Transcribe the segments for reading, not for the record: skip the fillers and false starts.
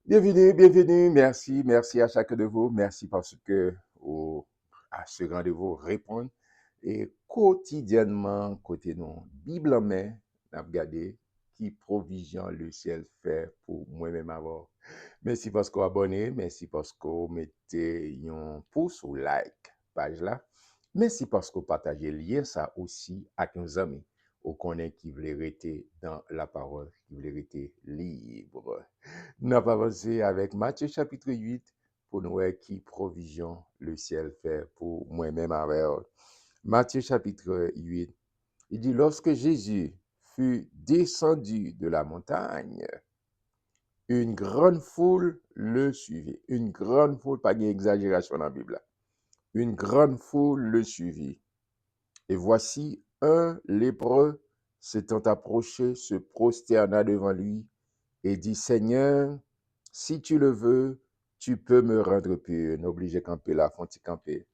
Bienvenue, bienvenue. Merci, merci à chacun de vous. Merci parce que à ce rendez-vous répondre. Et quotidiennement, côté nous, Bible en main, n'a regardé qui provision le ciel fait pour moi-même avoir. Merci parce qu'on abonné, merci parce qu'on mettez un pouce ou like page là. Merci parce qu'on partagez le lien ça aussi avec nos amis. Au connaît qui voulait rester dans la parole, qui voulait rester libre. Nous avons avancé avec Matthieu chapitre 8 pour nous voir qui provision le ciel fait pour moi-même avec. Matthieu chapitre 8, il dit, lorsque Jésus fut descendu de la montagne, une grande foule le suivit. Une grande foule, pas d'exagération dans la Bible. Une grande foule le suivit. Et voici un lépreux s'étant approché, se prosterna devant lui et dit, Seigneur, si tu le veux, tu peux me rendre pur. N'obligez camper là, font-ils camper.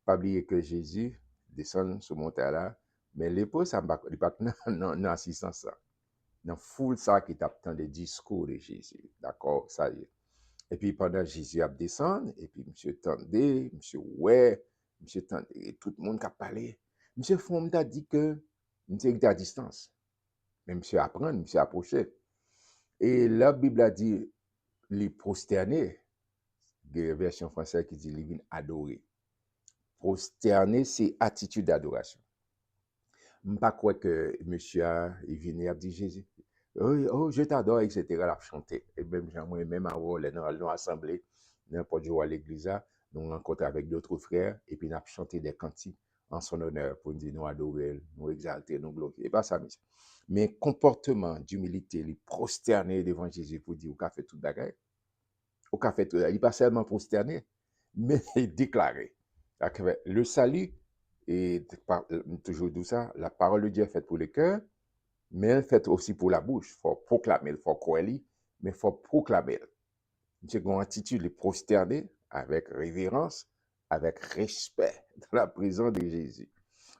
Pas oublier que Jésus descend sur montagne là, mais lépreux, ça ne va pas dans assistance ça. Dans foule ça qui t'attend des discours de Jésus. D'accord, ça y est. Et puis pendant Jésus a descendu, et puis monsieur tendait, monsieur ouais, monsieur tendait, et tout le monde a parlé. Monsieur Fombe a dit que monsieur était à distance. Mais monsieur apprend, monsieur approché. Et la Bible a dit, les prosternés, des versions françaises qui dit, les vins adorer. Prosterner, c'est attitude d'adoration. Je ne pas croire que monsieur il vient et dit Jésus, oh, oh, je t'adore, etc. La chanter. Et même moi-même, avant, dans l'assemblée, n'importe où à l'église, nous rencontrons avec d'autres frères, et puis nous chanté des cantiques en son honneur pour dire nous adorer, nous exalter, nous glorifier. Et pas ça, monsieur. Mais comportement d'humilité, les prosterner devant Jésus pour dire, vous fait tout bagaille. Au café, il n'est pas seulement prosterné, mais déclaré. Le salut, et toujours dit ça, la parole de Dieu est faite pour le cœur, mais elle est faite aussi pour la bouche. Il faut proclamer, il faut croire, mais il faut proclamer. C'est une attitude de prosterner avec révérence, avec respect dans la présence de Jésus.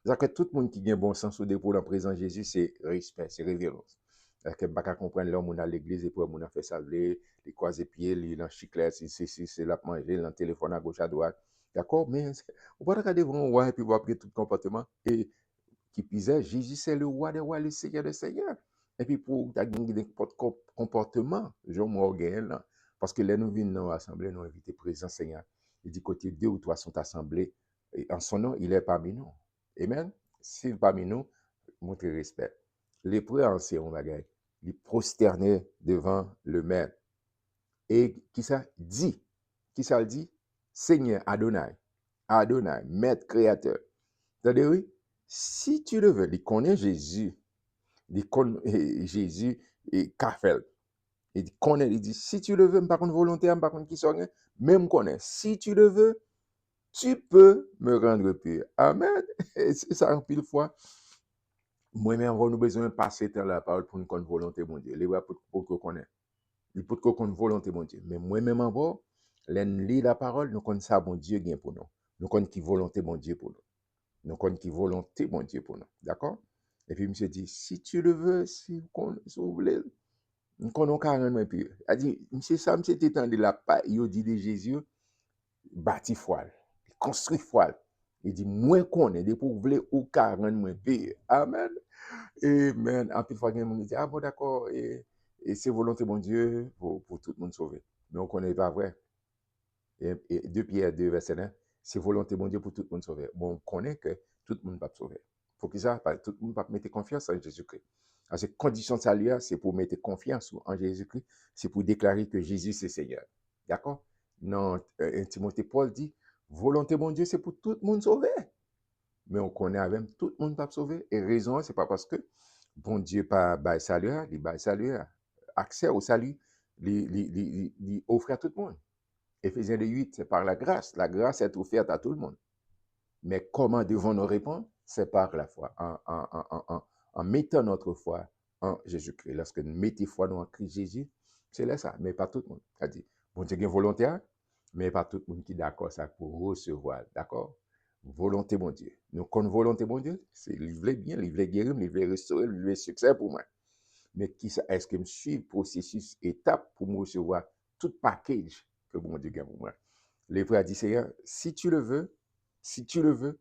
C'est-à-dire que tout le monde qui a un bon sens au dépôt dans la présence de Jésus, c'est respect, c'est révérence. C'est-à-dire que je ne peux pas comprendre l'homme, on a l'église, et puis on a fait salver, les croisés pieds, les chiclettes, c'est la manger, le téléphone à gauche, à droite. D'accord? Mais on peut regarder vraiment roi et puis voir tout comportement. Et qui pisait, Jésus, c'est le roi des rois, le Seigneur des seigneurs. Et puis pour n'importe comportement, je m'orgueille là. Parce que là, nous venons dans l'assemblée, nous invitons présent Seigneur. Il dit, côté deux ou trois sont assemblés, et en son nom, il est parmi nous. Amen. S'il est parmi nous, montrez respect. Les prêts anciens, on va gagner. Les prosterner devant le maître. Et qui ça dit? Qui ça le dit? Seigneur Adonai. Adonai, maître créateur. C'est-à-dire, oui, si tu le veux, il connaît Jésus. Il connaît Jésus et Kafel. Il connaît, il dit, si tu le veux, par contre volonté, par contre qui sont, même connaît. Si tu le veux, tu peux me rendre pur. Amen. Et c'est ça, en pile fois. Moi-même, avons nous besoin de passer dans la parole pour nous connaître volonté, mon Dieu. Les voix pour qu'on connaisse. Il faut qu'on connaisse volonté, mon Dieu. Mais moi-même, avant, lit la parole, nous connaissons ça, mon Dieu, bien pour nous. Nous connaissons qui volonté, mon Dieu, pour nous. Nous connaissons qui volonté, mon Dieu, pour nous. D'accord? Et puis, monsieur dit, si tu le veux, si vous voulez, nous connaissons carrément pur. Il dit, monsieur ça, monsieur t'étend de la part, il dit de Jésus, bâti foile, construit foile. Il dit, moins qu'on est, pour vous voulez, ou carrément pur. Amen. Amen. En plus, fois, il me dit, ah bon, d'accord, et c'est volonté, mon Dieu, pour tout le monde sauver. Mais on ne connaît pas vrai. Et 2 Pierre 2, verset 1, c'est volonté, mon Dieu, pour tout le monde sauver. Bon, on connaît que tout le monde va sauver. Pour que ça, tout le monde va mettre confiance en Jésus-Christ. Parce que condition de salut, c'est pour mettre confiance en Jésus-Christ, c'est pour déclarer que Jésus, c'est Seigneur. D'accord? Non, Timothée Paul dit, volonté, mon Dieu, c'est pour tout le monde sauver. Mais on connaît même tout le monde va sauver. Et raison, c'est pas parce que bon Dieu pas bail salut, il bail salut, accès au salut, il offre à tout le monde. Éphésiens 8, c'est par la grâce. La grâce est offerte à tout le monde. Mais comment devons-nous répondre? C'est par la foi, en mettant notre foi en Jésus-Christ. Lorsque nous mettons foi en Christ Jésus, c'est là ça, mais pas tout le monde. C'est-à-dire, bon Dieu est volontaire, mais pas tout le monde qui est d'accord ça pour recevoir. D'accord? Volonté, mon Dieu. Nous connaissons volonté, mon Dieu, c'est livrer bien, livrer guérir, livrer restaurer, livrer succès pour moi. Mais qui ça, est-ce que je suis processus, étape pour me recevoir tout package que bon Dieu a pour moi. Les frères dit, Seigneur, si tu le veux, si tu le veux,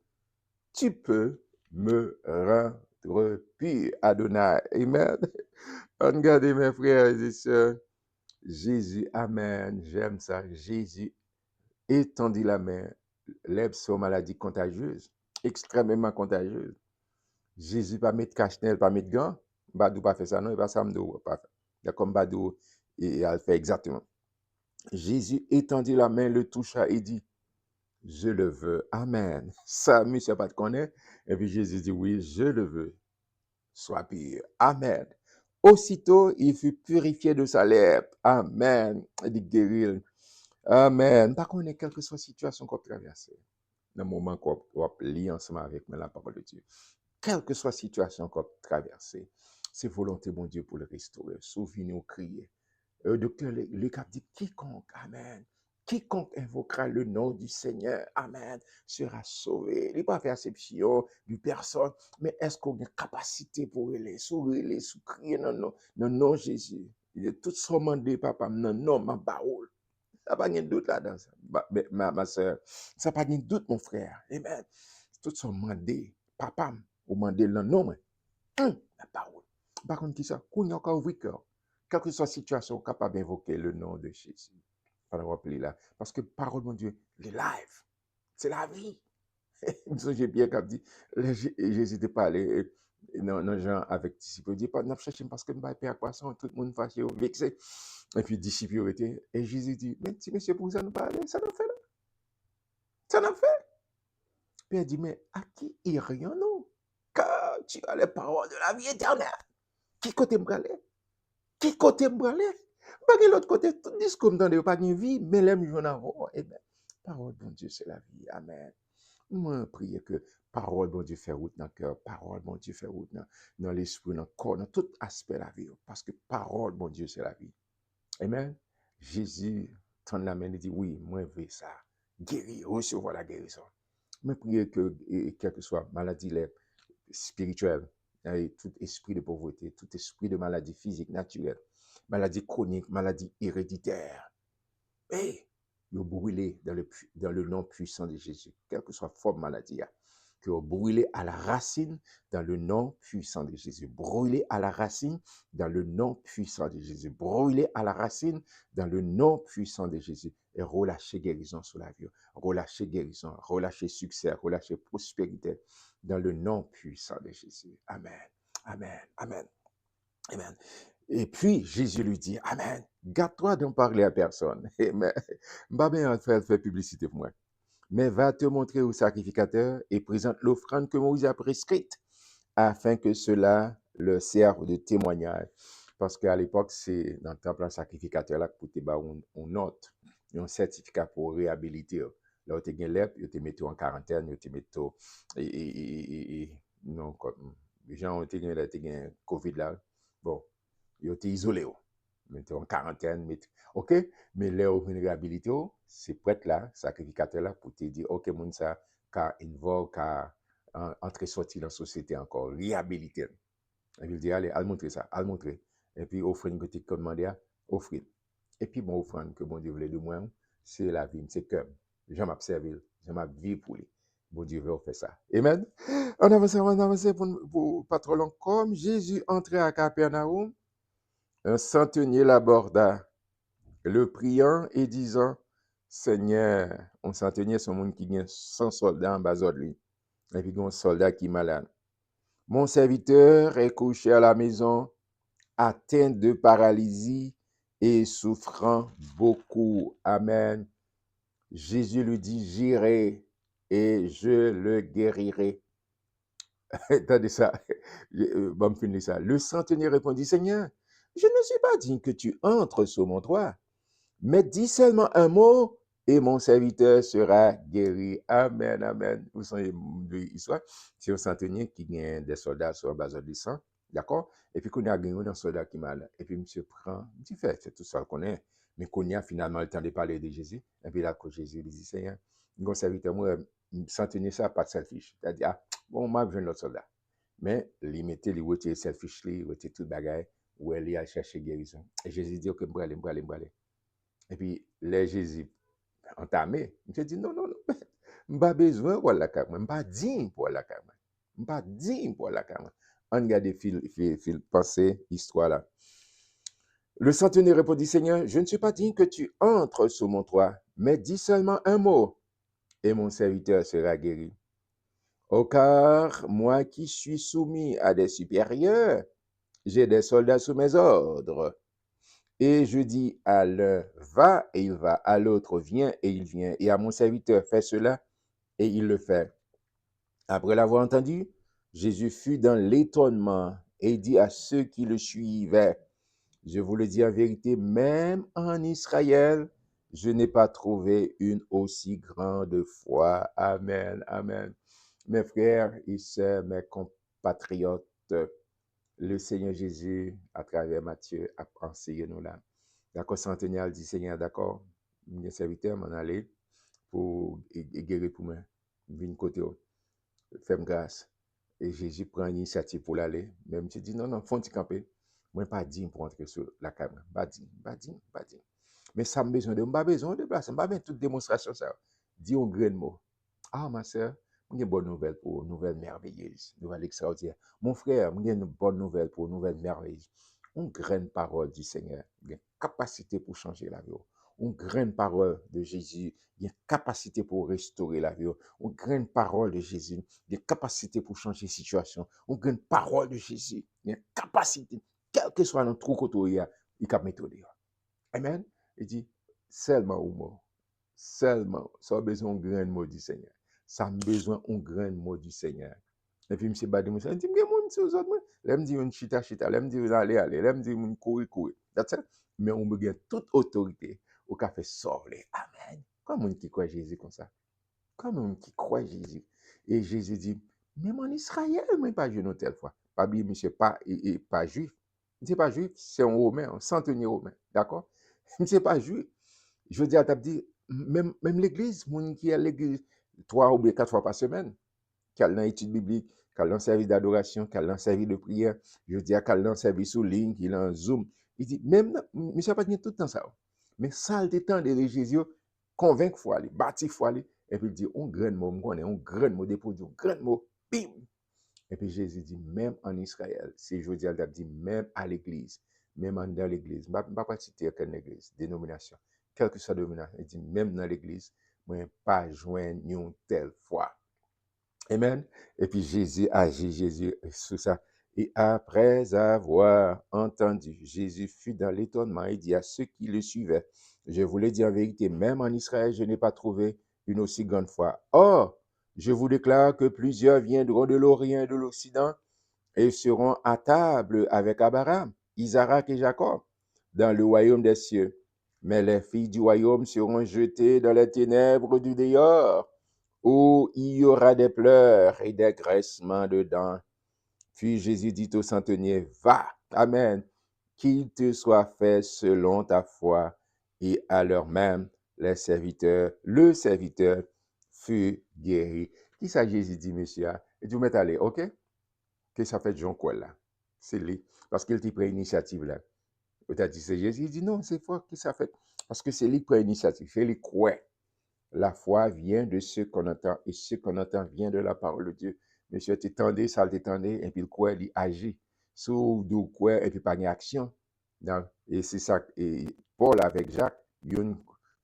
tu peux me rendre pur. Adonai. Amen. Regardez mes frères et sœurs. Jésus, Amen. J'aime ça. Jésus étendit la main, lève sur maladie contagieuse, extrêmement contagieuse. Jésus pas mettre cache-nez, pas mettre gants. Badou pas fait ça, non, il pas ça m'dou pas fait. Il y a comme Badou, et elle fait exactement. Jésus étendit la main, le toucha et dit, je le veux. Amen. Ça, monsieur pas te connaît. Et puis Jésus dit, oui, je le veux. Sois pur. Amen. Aussitôt, il fut purifié de sa lèpre. Amen. Il dit guérir. Amen. Par contre, quelle que soit la situation qu'on traverse, dans le moment qu'on lit ensemble avec la parole de Dieu, quelle que soit la situation qu'on traverse, c'est volonté, mon Dieu, pour le restaurer. Souvenez-nous, crier. Docteur Luc a dit, quiconque, Amen, quiconque invoquera le nom du Seigneur, Amen, sera sauvé. Il n'est pas fait exception de personne, mais est-ce qu'on a une capacité pour les sourire, crier non, non, Jésus. Il est tout son mandé, papa, non, ma baoule. Ça n'a pas de doute là-dedans, ma soeur. Ça n'a pas de doute, mon frère. Amen. Tout son mandé, papa, ou mandé le nom, ma baoule. Par contre, qui ça? Qu'on y a encore ouvert cœur. Quelle que soit la situation, capable d'invoquer le nom de Jésus. Alors, rappelez là. Parce que parole, mon Dieu, les live, c'est la vie. J'ai bien dit, Jésus n'était pas allé non, gens avec disciples. Il dit, pas, n'a cherché parce que nous n'avons pas poisson, tout le monde fâché, vexé. Et puis, disciples étaient. Et Jésus dit, mais si monsieur pour ça nous parler, ça nous fait là. Ça nous fait. Puis il dit, mais à qui il rien non? Car tu as les paroles de la vie éternelle. Qui côté me braler? Qui côté me braler? Pas de l'autre côté, tout dit comme dans le pas de vie, mais l'aime je n'en vois. Eh bien, parole de Dieu, c'est la vie. Amen. Moi, prier que parole, bon Dieu, fait route dans le cœur. Parole, bon Dieu, fait route dans l'esprit, dans le corps, dans tout aspect de la vie. Parce que parole, bon Dieu, c'est la vie. Amen. Jésus tend la main et dit, oui, moi, je veux ça. Guérir, recevoir la guérison. Mais prier que, quelle que soit maladie spirituelle, tout esprit de pauvreté, tout esprit de maladie physique, naturelle, maladie chronique, maladie héréditaire, et vous brûlez dans le nom puissant de Jésus, quelle que soit la forme maladie, que vous brûlez à la racine dans le nom puissant de Jésus. Brûlez à la racine dans le nom puissant de Jésus. Brûlez à la racine dans le nom puissant de Jésus. Et relâchez guérison sur la vie. Relâchez guérison, relâchez succès, relâchez prospérité dans le nom puissant de Jésus. Amen. Amen. Amen. Amen. Et puis, Jésus lui dit, Amen, garde-toi d'en parler à personne. Amen. Pas bien faire publicité pour moi. Mais va te montrer au sacrificateur et présente l'offrande que Moïse a prescrite, afin que cela le serve de témoignage. Parce qu'à l'époque, c'est dans le temple un sacrificateur là pour te faire une note, un certificat pour réhabiliter. Là où tu as l'EP, tu te mets en quarantaine, tu te mets non, comme les gens ont été COVID là. Bon, ils ont été isolés. Mettez en quarantaine, OK? Mais là, où une réhabilité, c'est prêt là, sacrificateur là, pour te dire, OK, mon ça, car involve, car entrer sortir dans la société encore, réhabiliter. Et puis il dit, allez, à le montrer ça, à le montrer. Et puis, offrande que tu as demandé, offrir. Et puis, mon offrande que mon Dieu voulait de moi, c'est la vie, c'est que j'aime observer, j'aime vivre pour lui. Bon Dieu veut faire ça. Amen. On avance pour pas trop long. Comme Jésus entrait à Capernaum, un centenier l'aborda, le priant et disant, Seigneur, un centenier, c'est un monde qui a 100 soldats en bas de lui. Et puis, il y a un soldat qui est malade. Mon serviteur est couché à la maison, atteint de paralysie et souffrant beaucoup. Amen. Jésus lui dit, j'irai et je le guérirai. Attendez ça. Bon, finir ça. Le centenier répondit, Seigneur, je ne suis pas digne que tu entres sur mon toit, mais dis seulement un mot et mon serviteur sera guéri. Amen, amen. Vous savez l'histoire. C'est un centenier qui gagne des soldats sur base de sang. D'accord? Et puis, qu'on a gagné un soldat qui est mal. Et puis, monsieur prend, il fait, c'est tout ça qu'on est. Mais qu'on a finalement le temps de parler de Jésus. Et puis là, que Jésus lui dit, Seigneur, mon serviteur, moi, centenier ça, pas de selfish. C'est-à-dire, ah, bon, moi, je viens de l'autre soldat. Mais, il mettait, il retire selfish, il retire tout le bagage, où elle a cherché guérison. Et Jésus dit, ok, m'brale. Et puis, les Jésus entamé, je dis non, non, non, pas besoin pour la caméra, pas digne pour la caméra, pas digne pour la caméra. On regarde des fil pensée, histoire là. Le centenier répondit, Seigneur, je ne suis pas digne que tu entres sous mon toit, mais dis seulement un mot, et mon serviteur sera guéri. Oh, car moi qui suis soumis à des supérieurs, j'ai des soldats sous mes ordres. Et je dis à l'un, va, et il va, à l'autre, viens, et il vient, et à mon serviteur, fais cela, et il le fait. Après l'avoir entendu, Jésus fut dans l'étonnement et dit à ceux qui le suivaient, je vous le dis en vérité, même en Israël, je n'ai pas trouvé une aussi grande foi. Amen, amen. Mes frères et sœurs, mes compatriotes, le Seigneur Jésus, à travers Matthieu, a enseigné nous là. D'accord, centenial dit Seigneur, d'accord, mes serviteurs m'en aller pour guérir pour moi. Vine côté, fais-moi grâce. Et Jésus prend l'initiative pour l'aller. Même tu dis, non, non, faut-il camper. Moi, pas digne pour entrer sur la caméra. Pas digne, pas digne, pas digne. Mais ça m'a besoin de place. Je pas besoin de toute démonstration. Ça. Dis un grand mot. Ah, ma soeur, j'ai une bonne nouvelle pour une nouvelle merveilleuse, une nouvelle extraordinaire. Mon frère, j'ai une bonne nouvelle pour une nouvelle merveilleuse. Une grande parole du Seigneur, il y a une capacité pour changer la vie. Une grande parole de Jésus, il y a une capacité pour restaurer la vie. Une grande parole de Jésus, il y a une capacité pour changer la situation. Une grande parole de Jésus, il y a une capacité, quel que soit notre trou côté, il peut mettre dehors. Amen. Il dit, seulement au mot. Seulement, ça a besoin d'un grand mot du Seigneur. Ça a besoin d'un grand mot du Seigneur. Et puis, M. Badi Moussa, il dit, mais mon Dieu, vous autres, là, me dit, on chita, chita, là, me dit, allez, allez, là, me dit, on courir, courir. That's it. Mais on me gagne toute autorité au café sorler. Amen. Comme on qui croit Jésus comme ça. Comme on qui croit Jésus. Et Jésus dit, même en Israël, mais pas jeune telle fois. Pas bien, monsieur, pas juif. Il n'est pas juif, c'est un Romain, un centenier romain. D'accord? Il n'est pas juif. Je veux dire, tu as dit, même l'église, mon qui est à l'église 3 ou 4 fois par semaine, qui a l'étude biblique, qui a un service d'adoration, qui a un service de prière, je veux dire, qui a un service sous ligne, qui a un Zoom. Il dit, même, monsieur pas dit tout le temps ça. Mais ça, le temps de Jésus, convaincre faut aller, bâtir faut aller, et puis il dit, un grand mot, un grand mot, déposer un grand mot, bim! Et puis Jésus dit, même en Israël, si je veux dire, il dit, même à l'église, même dans l'église, je ne vais pas citer quelle église, dénomination, quelle que soit la dénomination, il dit, même dans l'église, moi, pas joindre une telle foi. Amen. Et puis Jésus agit, Jésus sur ça. Et après avoir entendu, Jésus fut dans l'étonnement et dit à ceux qui le suivaient, je vous le dis en vérité, même en Israël, je n'ai pas trouvé une aussi grande foi. Or, je vous déclare que plusieurs viendront de l'Orient et de l'Occident et seront à table avec Abraham, Isaac et Jacob dans le royaume des cieux. Mais les filles du royaume seront jetées dans les ténèbres du dehors, où il y aura des pleurs et des graissements de dents. Puis Jésus dit au centenier, va, amen, qu'il te soit fait selon ta foi. Et à l'heure même, le serviteur fut guéri. Qui ça Jésus dit, monsieur? Et tu m'es allé, ok? Que ça fait Jean quoi là? C'est lui. Parce qu'il t'a pris l'initiative là. Tu as dit c'est Jésus. Il dit non, c'est foi qui ça fait. Parce que c'est lui qui prend l'initiative. C'est lui qui croit. La foi vient de ce qu'on entend. Et ce qu'on entend vient de la parole de Dieu. Monsieur t'étendait, ça t'étendait, et puis le quoi, il agit. Sous du quoi, et puis pas une action. Et c'est ça. Et Paul avec Jacques,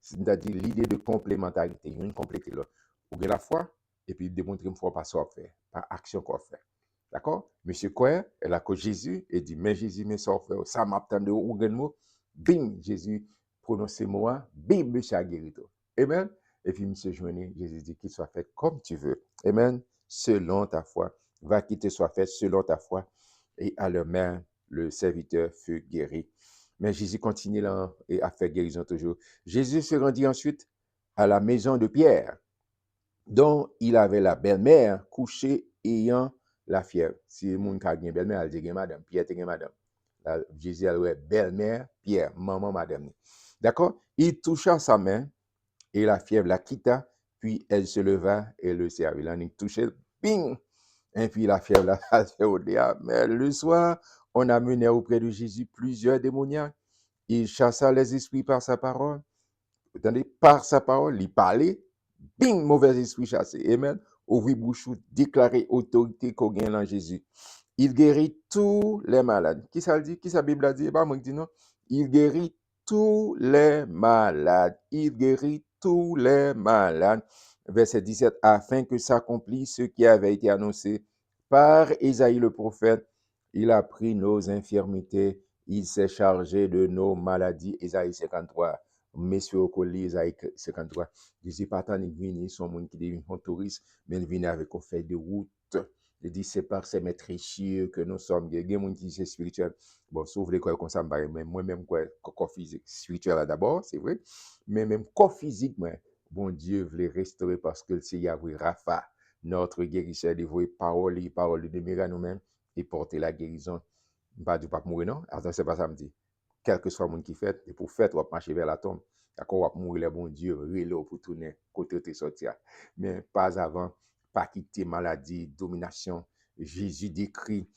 c'est-à-dire l'idée de complémentarité. Il y a une complété là. Ou bien la foi, et puis démontrer une foi par ce qu'on fait, par action qu'on fait. D'accord? Monsieur quoi, elle a que Jésus, et dit, mais Jésus, mais ça fait, ça m'attend de ou mot. Bim, Jésus prononce ces mots, bim, monsieur a guéri tout. Amen. Et puis, monsieur Joigny, Jésus dit qu'il soit fait comme tu veux. Amen. Selon ta foi. Va qu'il te soit fait selon ta foi. Et à leur main, le serviteur fut guéri. Mais Jésus continue là et a fait guérison toujours. Jésus se rendit ensuite à la maison de Pierre, dont il avait la belle-mère couchée ayant la fièvre. Si le monde a une belle-mère, elle dit madame, Pierre dit madame. Jésus a dit belle-mère, Pierre, maman, madame. D'accord? Il toucha sa main et la fièvre la quitta, puis elle se leva et le servit. Là, il touchait, bing! Et puis la fièvre la fait au dehors. Mais le soir, on a mené auprès de Jésus plusieurs démoniaques. Il chassa les esprits par sa parole Vous entendez? Par sa parole, il parlait, bing, mauvais esprit chassé. Amen. Ouvrir bouche, déclarer autorité qu'on gagne en Jésus. Il guérit tous les malades. Qui ça le dit? Qui ça Bible a dit? Pas moi qui dis non. Il guérit tous les malades. Il guérit tous les malades. Verset 17, afin que s'accomplisse ce qui avait été annoncé par Ésaïe le prophète. Il a pris nos infirmités. Il s'est chargé de nos maladies. Ésaïe 53. Messieurs au collier, Ésaïe 53. Jésus pas tant il vient, son monde qui devient un touriste, mais il vient avec un fait de route. Il dit, c'est par ces maîtres chieux que nous sommes. Il y a des gens qui disent spirituel. Bon, sauf les corps comme ça, mais moi-même, corps physique, spirituel d'abord, c'est vrai. Mais même corps physique, moi, bon Dieu veut les restaurer parce que c'est Yahweh Rapha, notre guérisseur, dévoué parole de demeurer à nous-mêmes et porter la guérison. Pas du pape mourir, non? Attends, c'est pas ça me dit. Quel que soit le monde qui fait, et pour faire, on va marcher vers la tombe. D'accord, on va mourir, le bon Dieu, relo pour tourner, côté de sortir. Mais pas avant, pas quitter maladie, domination. Jésus décrit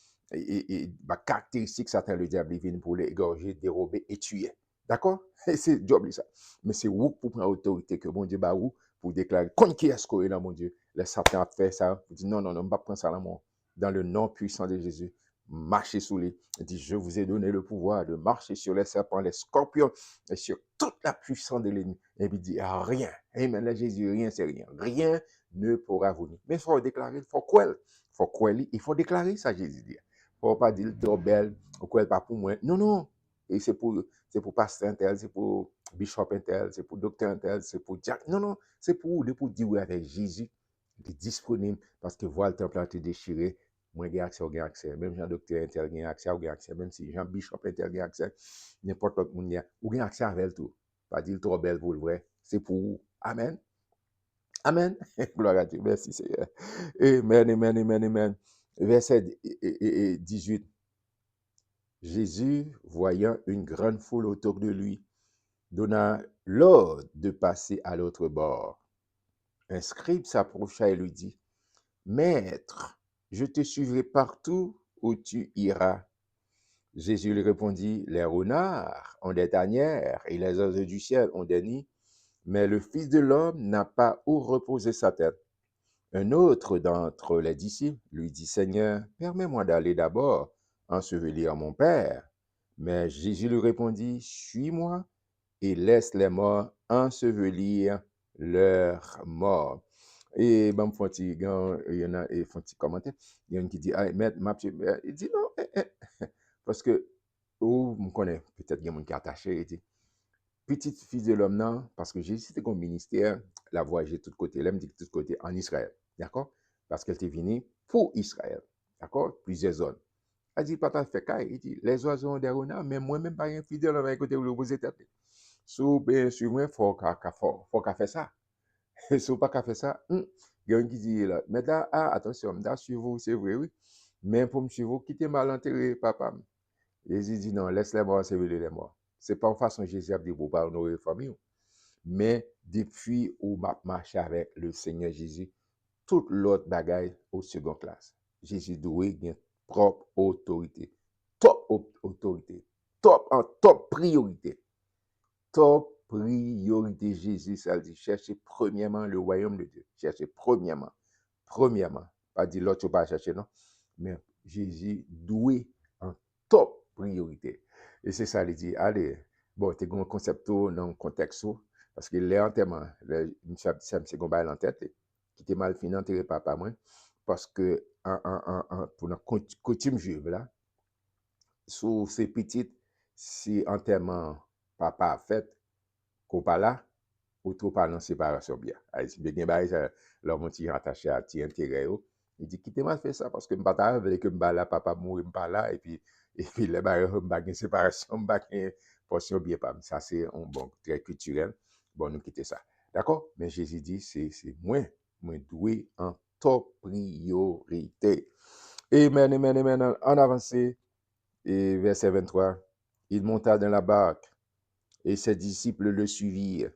ma caractéristique, Satan, le diable, il vient pour l'égorger, dérober et tuer. D'accord? Et c'est job ça. Mais c'est où pour prendre autorité que bon Dieu bah où pour déclarer qu'on qui est-ce qu'on est là, mon Dieu. Le Satan a fait ça. Il dit non, non, non, on ne va pas prendre ça dans le nom puissant de Jésus. Marchez sous les. Il dit, je vous ai donné le pouvoir de marcher sur les serpents, les scorpions et sur toute la puissance de l'ennemi. Et puis il dit, ah, rien. Amen. Là, Jésus, rien, c'est rien. Rien ne pourra vous nuire. Mais il faut déclarer, il faut quoi? Il faut déclarer ça, Jésus dit. Il ne faut pas dire, trop belle, ou quoi, pas pour moi. Non, non. Et c'est pour pasteur intel, c'est pour bishop intel, c'est pour docteur intel, c'est pour Jack. Non, non. C'est pour dire oui avec Jésus. Il est disponible parce que voilà le temple a été déchiré. Moi, j'ai accès, j'ai accès. Même Jean Docteur Intel, j'ai accès, j'ai accès. Même si Jean Bishop Intel, j'ai accès. N'importe quoi, moun ou j'ai accès avec tout. Pas dire trop belle pour le vrai. C'est pour vous. Amen. Amen. Gloire à Dieu. Merci, Seigneur. Amen, amen, amen, amen. Verset 18. Jésus, voyant une grande foule autour de lui, donna l'ordre de passer à l'autre bord. Un scribe s'approcha et lui dit, Maître, je te suivrai partout où tu iras. Jésus lui répondit, les renards ont des tanières et les oiseaux du ciel ont des nids, mais le Fils de l'homme n'a pas où reposer sa tête. Un autre d'entre les disciples lui dit, Seigneur, permets-moi d'aller d'abord ensevelir mon Père. Mais Jésus lui répondit, suis-moi et laisse les morts ensevelir leurs morts. Et ben, il y en a qui font un commentaire. Il y en a qui dit, ah, maître, il dit non, parce que, ou, je connais, peut-être qu'il y a quelqu'un qui est attaché, il dit, petite fille de l'homme, non, parce que Jésus, c'était comme ministère, la voyager de tous côtés, elle me dit de tous côtés, en Israël, d'accord? Parce qu'elle était venue pour Israël, d'accord? Plusieurs zones. Elle dit, pas tant fait caille, il dit, les oiseaux ont des renards, mais moi-même, pas un fidèle, on va écouter vous poser tête. Sous, bien sûr, moi, faut qu'à faire ça. Si pas qu'à faire ça, il y a un qui dit là, mais là, ah, attention, là, suivez-vous, c'est vrai, oui. Mais pour me suivre, quittez mal enterré, papa. Jésus dit non, laisse les morts servir les morts. C'est pas en façon Jésus a dit pour pas honorer famille. Mais depuis où m'a marché avec le Seigneur Jésus, toute l'autre bagaille au second classe. Jésus doit une propre autorité. Top autorité. Top priorité. Top priorité, Jésus, ça dit, cherchez premièrement le royaume de Dieu. Cherchez premièrement. Premièrement. Pas dire l'autre, tu pas chercher, non. Mais Jésus doué en top priorité. Et c'est ça, il dit, allez, bon, tu as un concept dans le contexte, parce que les enterrements, ça me seconde en tête, qui était mal fini, enterré papa, moi, parce que, pour notre coutume juive, là, sous ces petites, si enterrement papa a fait, qu'on pas là, ou trop pas dans séparation bien. Si bien bah ça leur mon petit rattaché à ti intérêt. Il dit quittez moi faire ça parce que m'pas avec que m'pas là papa mourir m'pas là et puis les bah m'pas une séparation m'pas une portion bien pas. Ça c'est un bon très culturel. Bon nous quitter ça. D'accord? Mais Jésus dit c'est moins doué en top priorité. Amen, amen, amen. En avancé et verset 23. Il monta dans la barque et ses disciples le suivirent.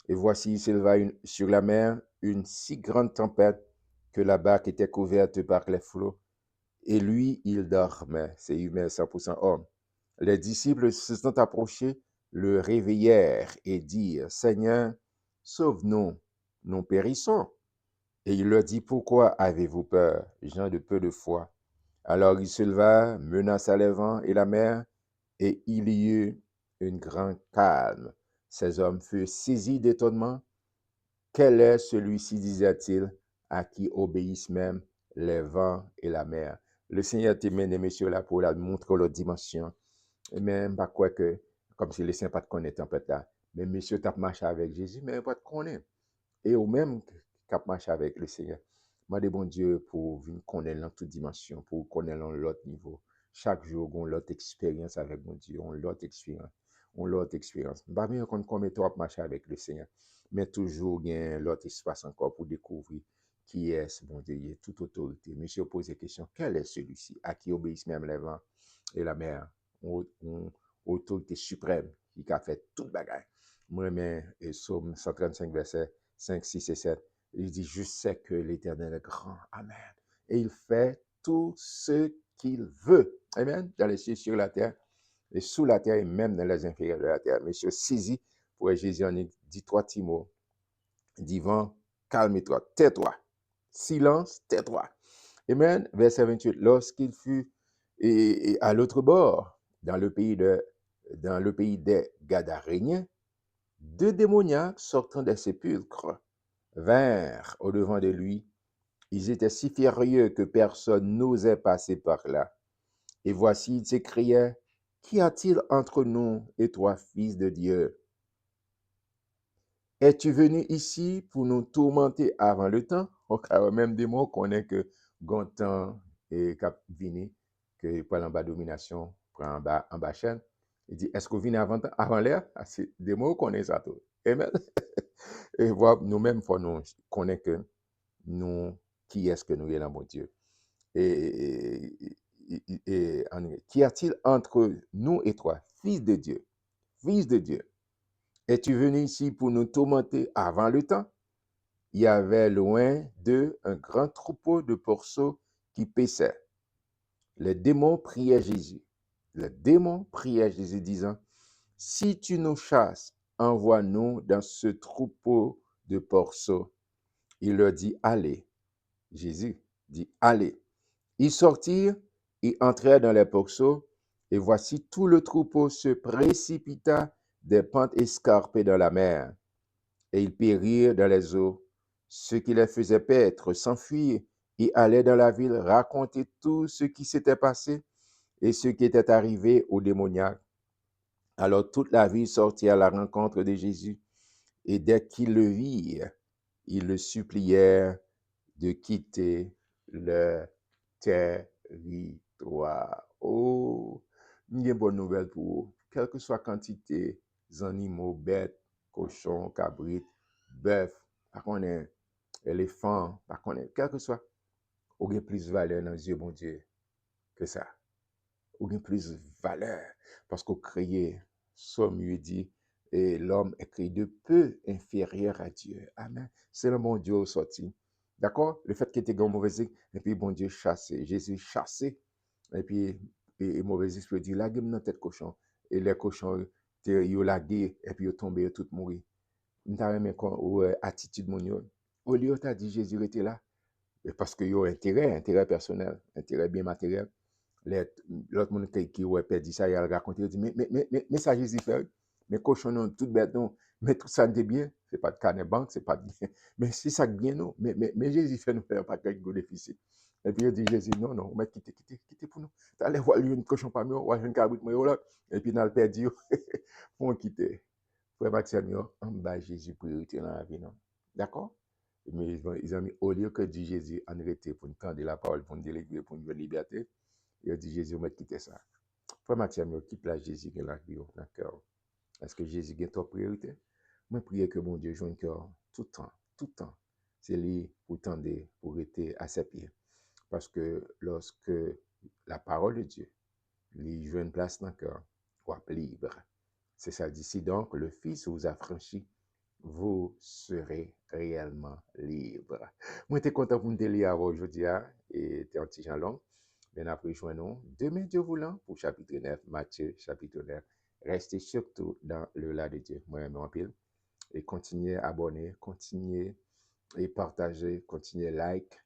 Et voici, il s'éleva sur la mer une si grande tempête que la barque était couverte par les flots. Et lui, il dormait. C'est humain, 100% homme. Les disciples se sont approchés le réveillèrent et dirent, Seigneur, sauve-nous, nous périssons. Et il leur dit, pourquoi avez-vous peur, gens de peu de foi? Alors il se leva, menaça les vents et la mer, et il y eut un grand calme. Ces hommes furent saisis d'étonnement. Quel est celui-ci, disait-il, à qui obéissent même les vents et la mer? Le Seigneur te mène, messieurs, là, pour la montrer leur dimension. Et même, pas quoi que, comme si les saints pas te connaître en fait là. Mais messieurs, t'as marché avec Jésus, mais pas te connaître. Et ou même, cap marché avec le Seigneur. Moi, des bon Dieu, pour venir connaître dans toute dimension, pour connaître dans l'autre niveau. Chaque jour, on a l'autre expérience avec mon Dieu, on a l'autre expérience. On a l'autre expérience. Pas bien qu'on combien de temps marcher avec le Seigneur, mais toujours, il y a l'autre espace encore pour découvrir qui est ce bon Dieu, il y a toute autorité. Monsieur pose la question, quel est celui-ci à qui obéissent même les vents et la mer? Autorité suprême qui a fait toute bagaille. Moi, mais, Psaume 135, verset 5, 6 et 7. Il dit, je sais que l'Éternel est grand. Amen. Et il fait tout ce qu'il veut. Amen. Dans les cieux, sur la terre, et sous la terre, et même dans les inférieurs de la terre. Monsieur saisi, pour Jésus en dit trois petits mots. Il dit, vent, calme-toi, tais-toi. Silence, tais-toi. Amen. Verset 28. Lorsqu'il fut à l'autre bord, dans le pays des Gadaréniens, deux démoniaques sortant des sépulcres vinrent au-devant de lui. Ils étaient si furieux que personne n'osait passer par là. Et voici, ils s'écriaient, qu'y a-t-il entre nous et toi, fils de Dieu? Es-tu venu ici pour nous tourmenter avant le temps? Car même des mots qu'on est que Gontan et Cap Vini, que pour en bas domination, pour en bas chaîne. Il dit, est-ce que vous venez avant l'air? C'est des mots qu'on est ça tout. Amen. Et voilà, nous-mêmes, faut nous connaître que nous, qui est-ce que nous est là, mon Dieu? Qu'y a-t-il entre nous et toi, fils de Dieu? Fils de Dieu. Es-tu venu ici pour nous tourmenter avant le temps? Il y avait loin d'eux un grand troupeau de porceaux qui paissaient. Les démons priaient Jésus. Les démons priaient Jésus disant, si tu nous chasses, envoie-nous dans ce troupeau de porceaux. Il leur dit, allez. Jésus dit, allez. Ils sortirent et entrèrent dans les porceaux, et voici tout le troupeau se précipita des pentes escarpées dans la mer, et ils périrent dans les eaux. Ceux qui les faisaient paître s'enfuirent et allaient dans la ville raconter tout ce qui s'était passé et ce qui était arrivé aux démoniaques. Alors toute la ville sortit à la rencontre de Jésus, et dès qu'ils le virent, ils le supplièrent de quitter leur territoire. Oh, une bonne nouvelle pour vous. Quelle que soit la quantité d'animaux, bêtes, cochons, cabrites, bœufs, par contre, éléphants, par contre, quel que soit, ou bien plus de valeur dans les yeux, bon Dieu, que ça. Ou bien plus de valeur. Parce qu'on créé, somme lui dit, et l'homme est créé de peu inférieur à Dieu. Amen. C'est le bon Dieu sorti. D'accord? Le fait qu'il était un mauvais esprit, et puis bon Dieu chassé. Jésus chassé. Et puis, et mauvais esprit dit, laguez dans tête cochon. Et les cochons, ils ont lagué, et puis ils ont tombé, ils ont tout mouru. Nous avons une attitude, mon Dieu. Au lieu, tu as dit, Jésus était là. Parce qu'il y a intérêt personnel, intérêt bien matériel. L'autre monde qui aurait perdu ça, il a raconté, il dit, mais ça, Jésus fait, mais cochon, non, tout bête, non, mais tout ça, c'est bien, c'est pas de carnet banque, c'est pas de bien, mais c'est ça bien, non, mais Jésus fait nous faire pas quelques déficit. Et puis il dit, Jésus, non, non, mais quittez pour nous. Tu allais voir lui, une cochon parmi nous, voir une cabrit, moi, là, et puis dans le perdu, pour quitter. Frère Maxime, en bas, Jésus, priorité dans la vie, non. D'accord? Mais ils ont mis, au lieu que du Jésus en arrêté pour nous tendre la parole, pour nous délivrer, pour nous liberté, il a dit, Jésus, on va quitter ça. Frère Maxime, quitte la Jésus qui est là, dans le cœur. Est-ce que Jésus est ton priorité? Moi, prie que mon Dieu joue un cœur tout le temps, tout le temps. C'est lui pour tendre, pour rester à ses pieds. Parce que lorsque la parole de Dieu lui joue une place dans le cœur, vous êtes libre. C'est ça d'ici donc, le Fils vous a franchi, vous serez réellement libre. Moi, j'étais content pour me lire aujourd'hui, et t'es un petit gens long. Bien après, joignons demain, Dieu voulant, pour chapitre 9, Matthieu, chapitre 9. Restez surtout dans le là de Dieu. Moi-même, en pile. Et continuez à abonner, continuez et partager, continuez like.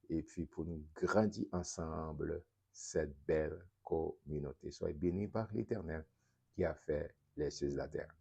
Et puis pour nous grandir ensemble cette belle communauté. Soyez bénis par l'Éternel qui a fait les cieux de la terre.